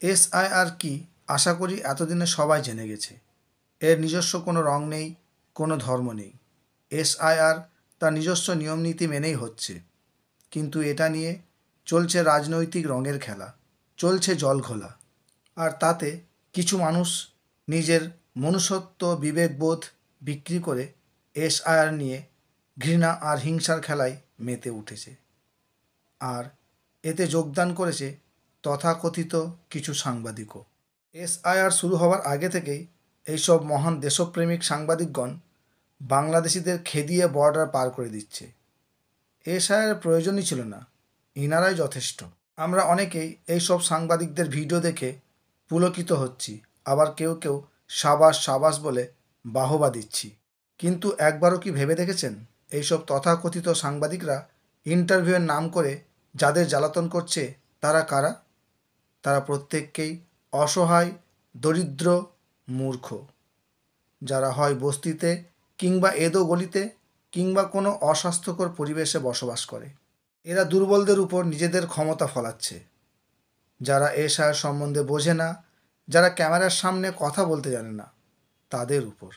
SIR কি আশা করি এতদিনে সবাই জেনে গেছে। এর নিজস্ব কোনো রং নেই, কোনো ধর্ম নেই। এসআইআর তার নিজস্ব নিয়মনীতি মেনেই হচ্ছে, কিন্তু এটা নিয়ে চলছে রাজনৈতিক রঙের খেলা, চলছে জলঘোলা। আর তাতে কিছু মানুষ নিজের মনুষ্যত্ব বিবেকবোধ বিক্রি করে এসআইআর নিয়ে ঘৃণা আর হিংসার খেলায় মেতে উঠেছে। আর এতে যোগদান করেছে তথাকথিত কিছু সাংবাদিকও। এসআইআর শুরু হওয়ার আগে থেকেই এইসব মহান দেশপ্রেমিক সাংবাদিকগণ বাংলাদেশিদের খেদিয়ে বর্ডার পার করে দিচ্ছে। এসআইআর প্রয়োজনই ছিল না, ইনারাই যথেষ্ট। আমরা অনেকেই এইসব সাংবাদিকদের ভিডিও দেখে পুলকিত হচ্ছি, আবার কেউ কেউ সাবাস সাবাস বলে বাহবা দিচ্ছি। কিন্তু একবারও কি ভেবে দেখেছেন এইসব তথাকথিত সাংবাদিকরা ইন্টারভিউয়ের নাম করে যাদের জ্বালাতন করছে তারা কারা? তারা প্রত্যেককেই অসহায়, দরিদ্র, মূর্খ, যারা হয় বস্তিতে কিংবা এদো গলিতে কিংবা কোনো অস্বাস্থ্যকর পরিবেশে বসবাস করে। এরা দুর্বলদের উপর নিজেদের ক্ষমতা ফলাচ্ছে। যারা এসআইআর সম্বন্ধে বোঝে না, যারা ক্যামেরার সামনে কথা বলতে জানে না, তাদের উপর।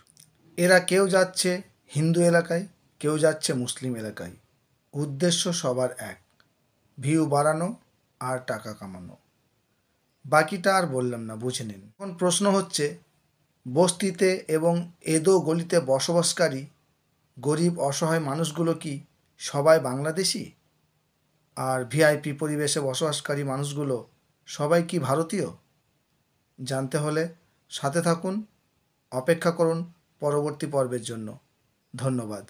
এরা কেউ যাচ্ছে হিন্দু এলাকায়, কেউ যাচ্ছে মুসলিম এলাকায়। উদ্দেশ্য সবার এক, ভিউ বাড়ানো আর টাকা কামানো। বাকিটা আর বললাম না, বুঝে নিন। এখন প্রশ্ন হচ্ছে, বস্তিতে এবং এদো গলিতে বসবাসকারী গরিব অসহায় মানুষগুলো কি সবাই বাংলাদেশি? আর ভিআইপি পরিবেশে বসবাসকারী মানুষগুলো সবাই কি ভারতীয়? জানতে হলে সাথে থাকুন, অপেক্ষা করুন পরবর্তী পর্বের জন্য। ধন্যবাদ।